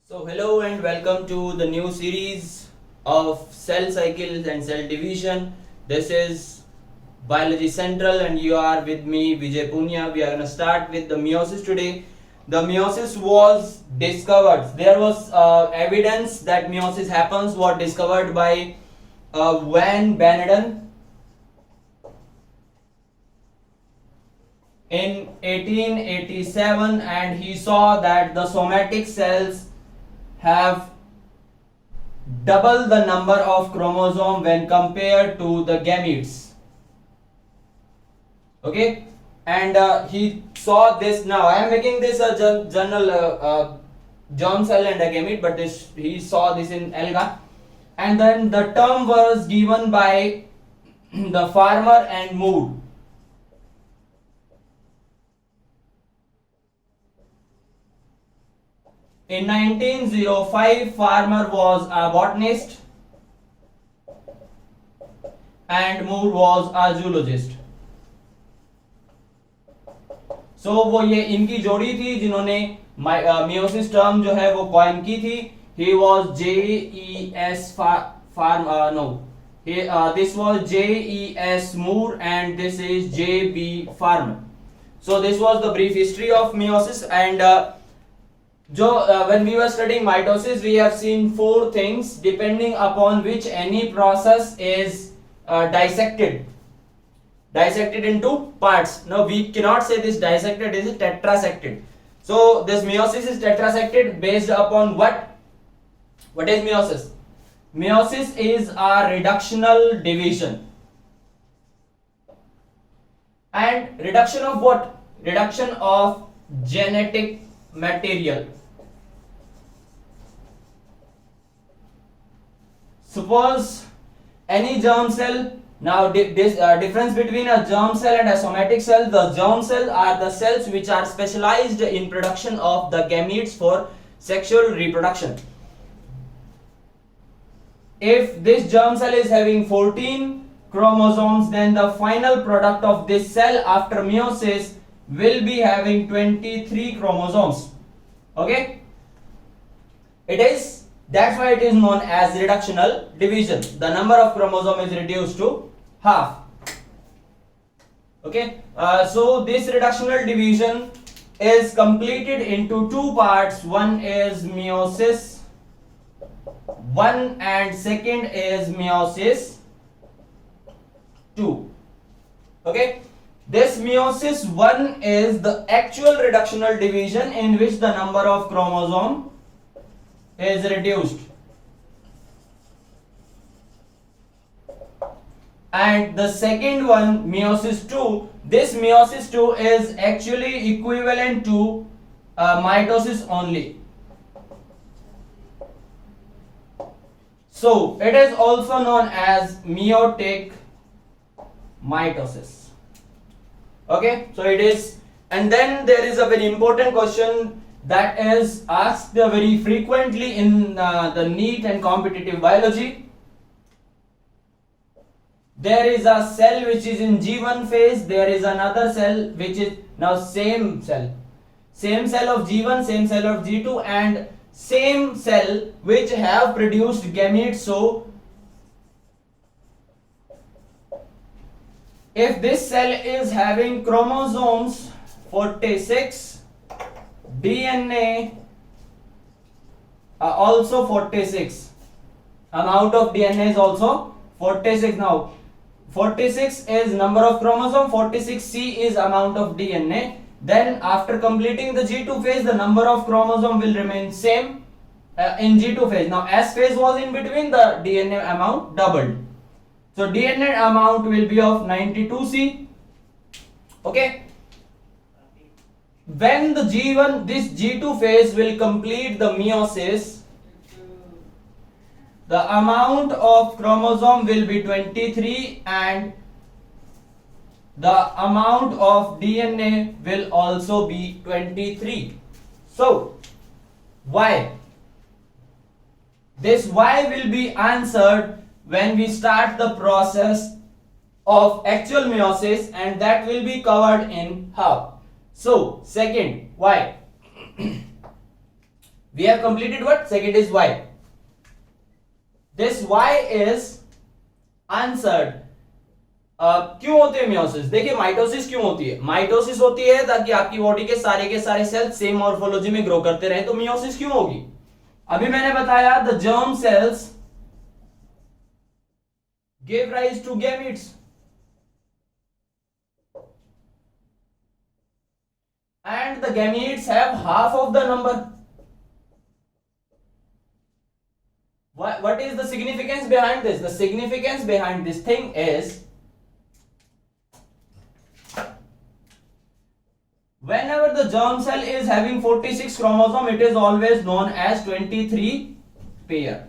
So hello and welcome to the new series of cell cycles and cell division. This is Biology Central and you are with me Vijay Punya. We are going to start with the meiosis today. The meiosis was discovered. There was evidence that meiosis happens was discovered by Van Beneden in 1887, and he saw that the somatic cells have double the number of chromosome when compared to the gametes. Okay, and he saw this. Now I am making this a journal germ cell and a gamete, but this he saw this in Elga, and then the term was given by the Farmer and Mood. In 1905, Farmer was a botanist and Moore was a zoologist. So वो ये इनकी जोड़ी थी जिन्होंने meiosis term जो है वो coin की थी. He was J.E.S. This was J.E.S. Moore and this is J.B. Farmer. So this was the brief history of meiosis, and when we were studying mitosis, we have seen four things depending upon which any process is dissected into parts. Now we cannot say this dissected is tetrasected. So this meiosis is tetrasected based upon what? What is meiosis? Meiosis is a reductional division. And reduction of what? Reduction of genetic material. Suppose any germ cell. Now this difference between a germ cell and a somatic cell. The germ cell are the cells which are specialized in production of the gametes for sexual reproduction. If this germ cell is having 14 chromosomes, then the final product of this cell after meiosis will be having 23 chromosomes. Okay, that's why it is known as reductional division. The number of chromosome is reduced to half. Okay, so this reductional division is completed into two parts. One is meiosis 1 and second is meiosis 2. Okay, this meiosis 1 is the actual reductional division in which the number of chromosome is reduced, and the second one, meiosis 2, this meiosis 2 is actually equivalent to mitosis only. So it is also known as meiotic mitosis. Okay, so it is. And then there is a very important question that is asked very frequently in the NEET and competitive biology. There is a cell which is in G1 phase, there is another cell which is now same cell of G1, same cell of G2, and same cell which have produced gametes. So if this cell is having chromosomes 46, DNA also 46, amount of DNA is also 46. Now 46 is number of chromosome, 46C is amount of DNA. Then after completing the G2 phase, the number of chromosome will remain same in G2 phase. Now S phase was in between, the DNA amount doubled. So DNA amount will be of 92C. Okay. When the G1, this G2 phase will complete the meiosis, the amount of chromosome will be 23 and the amount of DNA will also be 23. So why? This why will be answered when we start the process of actual meiosis, and that will be covered in how. So second, why? We have completed what? Second is Y. This Y is answered. क्यों होते हैं meiosis? देखिए mitosis क्यों होती है? Mitosis होती है ताकि आपकी बॉडी के सारे सेल सेम मॉर्फोलॉजी में ग्रो करते रहे। तो मियोसिस क्यों होगी? अभी मैंने बताया the germ cells give rise to gametes and the gametes have half of the number. What is the significance behind this? The significance behind this thing is whenever the germ cell is having 46 chromosome, it is always known as 23 pair,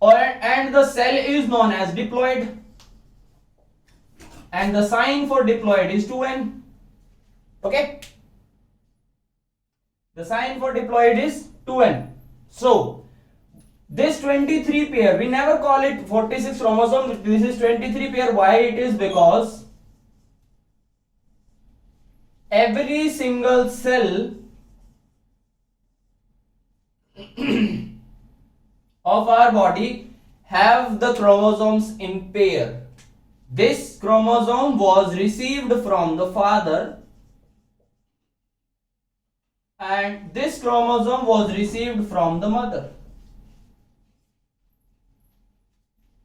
and the cell is known as diploid, and the sign for diploid is 2n. Okay, the sign for diploid is 2n. So this 23 pair, we never call it 46 chromosome, this is 23 pair. Why it is? Because every single cell of our body have the chromosomes in pair. This chromosome was received from the father and this chromosome was received from the mother.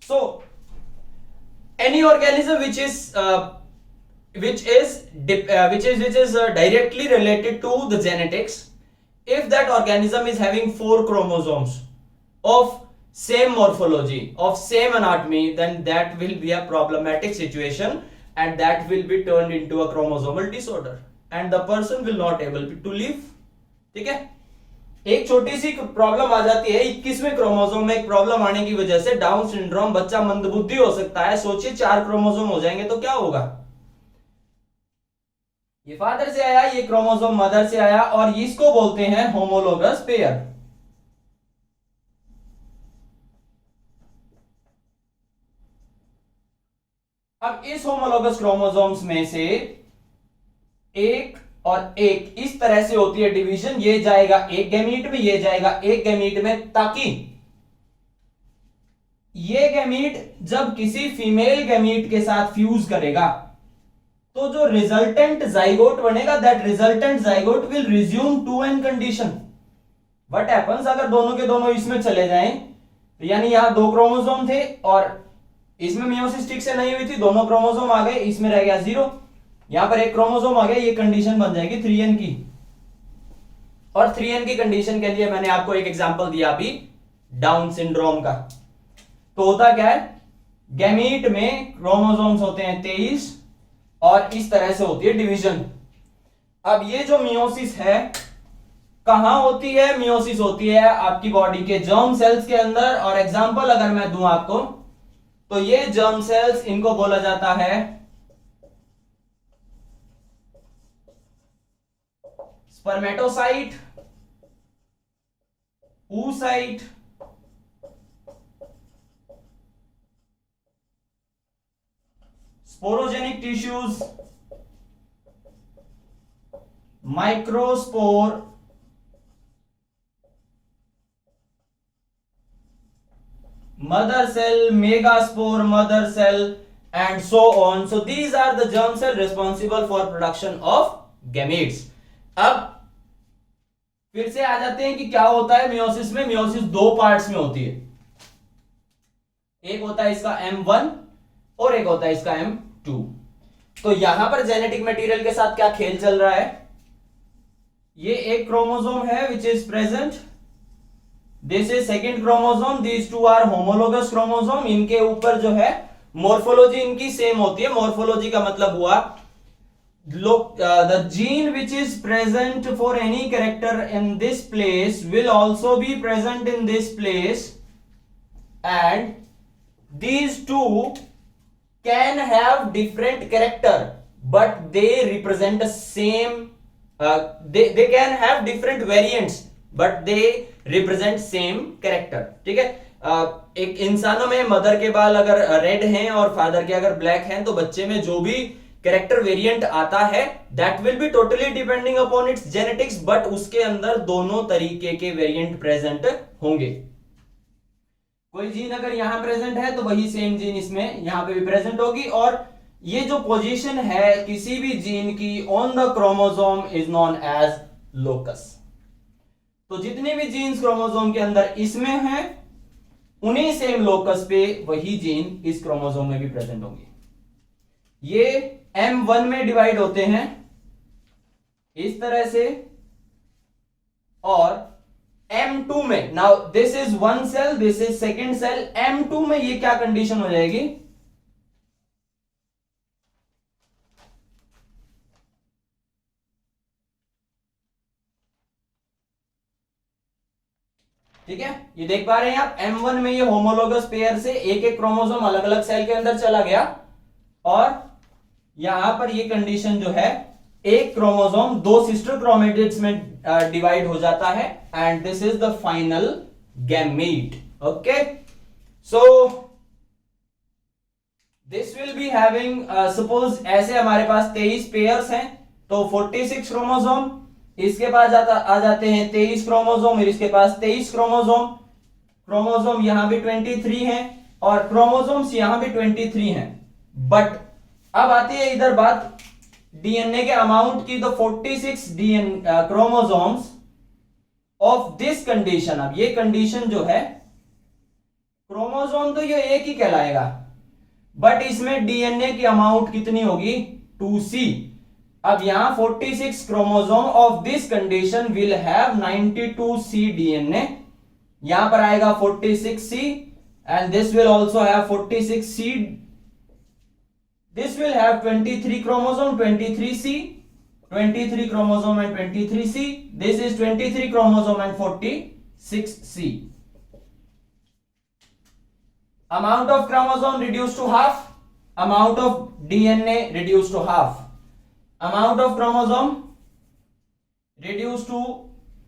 So any organism which is directly related to the genetics, if that organism is having 4 chromosomes of same morphology, of same anatomy, then that will be a problematic situation and that will be turned into a chromosomal disorder and the person will not able to live. ठीक है, एक छोटी सी problem आ जाती है 21वें chromosome में। एक problem आने की वजह से डाउन सिंड्रोम, बच्चा मंदबुद्धि हो सकता है। सोचिए 4 क्रोमोसोम हो जाएंगे तो क्या होगा? ये फादर से आया, ये क्रोमोसोम मदर से आया और इसको बोलते हैं होमोलोगस पेयर। अब इस होमोलोगस क्रोमोसोम्स में से एक और एक इस तरह से होती है डिवीजन। ये जाएगा एक गैमीट में, ये जाएगा एक गैमीट में, ताकि ये गैमीट जब किसी फीमेल गैमीट के साथ फ्यूज करेगा तो जो रिजल्टेंट जाइगोट बनेगा, that resultant zygote will resume 2n condition. What happens अगर दोनों के दोनों इसमें चले जाएं, यानी यहां 2 क्रोमोसोम थे और इसमें मियोसिस ठीक से नहीं हुई थी, दोनों क्रोमोसोम आ गए, इसमें रह गया 0, यहां पर एक क्रोमोसोम आ गया, ये कंडीशन बन जाएगी 3n की। और 3n की कंडीशन के लिए मैंने आपको एक एग्जांपल दिया अभी डाउन सिंड्रोम का। तो होता क्या है, गैमीट में क्रोमोसोम्स होते हैं 23 और इस तरह से होती है डिवीजन। अब ये जो मियोसिस है कहां होती है? मियोसिस होती है आपकी बॉडी के जर्म सेल्स के अंदर। और एग्जांपल अगर मैं दूं आपको, तो ये जर्म सेल्स, इनको बोला जाता है spermatocyte, oocyte, sporogenic tissues, microspore, mother cell, megaspore, mother cell, and so on. So these are the germ cell responsible for production of gametes. अब फिर से आ जाते हैं कि क्या होता है मियोसिस में। मियोसिस 2 पार्ट्स में होती है, एक होता है इसका M1 और एक होता है इसका M2। तो यहां पर जेनेटिक मटेरियल के साथ क्या खेल चल रहा है? ये एक क्रोमोसोम है which is present, this is second chromosome, these 2 are homologous chromosome. इनके ऊपर जो है मोर्फोलॉजी इनकी सेम होती है। मोर्फोलॉजी का मतलब हुआ the gene which is present for any character in this place will also be present in this place, and these two can have different character but they represent the same they can have different variants but they represent same character। ठीक है, एक इंसानों में mother के बाल अगर red हैं और फादर के अगर ब्लैक हैं तो बच्चे में जो भी कैरेक्टर वेरिएंट आता है, that will be totally depending upon its genetics, but उसके अंदर दोनों तरीके के वेरिएंट प्रेजेंट होंगे। कोई जीन अगर यहां प्रेजेंट है तो वही सेम जीन इसमें यहां पे भी प्रेजेंट होगी, और ये जो पोजीशन है किसी भी जीन की on the chromosome is known as locus. तो जितने भी जीन्स क्रोमोसोम के अंदर इसमें हैं, उन्हीं सेम लोकस पे वही जीन इस क्रोमोसोम में भी प्रेजेंट होंगे। ये M1 में डिवाइड होते हैं इस तरह से, और M2 में, now this is one cell, this is second cell, M2 में ये क्या कंडीशन हो जाएगी, ठीक है, ये देख पा रहे हैं आप, M1 में ये होमोलोगस पेयर से एक एक क्रोमोसोम अलग अलग सेल के अंदर चला गया, और यहां पर ये कंडीशन जो है, एक क्रोमोसोम दो सिस्टर क्रोमेटिड्स में डिवाइड हो जाता है, and this is the final gamete. Okay, so this will be having, suppose ऐसे हमारे पास 23 पेयर्स हैं, तो 46 क्रोमोसोम, इसके पास आ जाते हैं 23 क्रोमोसोम, और इसके पास 23 क्रोमोसोम, क्रोमोसोम यहां भी 23 हैं, और क्रोमोसोम्स यहां भी 23 हैं। बट अब आती है इधर बात डीएनए के अमाउंट की, तो 46 क्रोमोसोम्स ऑफ दिस कंडीशन, अब ये कंडीशन जो है, क्रोमोसोम तो ये एक ही कहलाएगा, बट इसमें डीएनए की अमाउंट कितनी होगी, 2C। अब यहां 46 chromosome of this condition will have 92C DNA, यहां पर आएगा 46C, and this will also have 46C, this will have 23 chromosome, 23C, 23 chromosome and 23C, this is 23 chromosome and 46C. Amount of chromosome reduced to half, amount of DNA reduced to half, amount of chromosome reduced to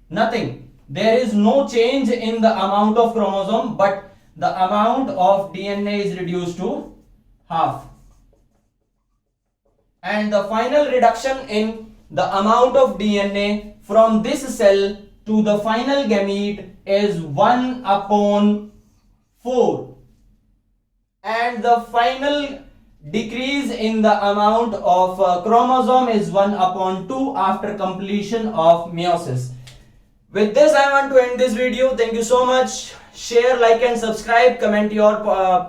nothing, there is no change in the amount of chromosome, but the amount of DNA is reduced to half. And the final reduction in the amount of DNA from this cell to the final gamete is 1/4, and the final decrease in the amount of chromosome is 1/2 after completion of meiosis. With this I want to end this video. Thank you so much. Share, like and subscribe, comment your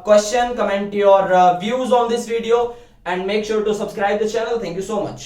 question, comment your views on this video, and make sure to subscribe the channel. Thank you so much.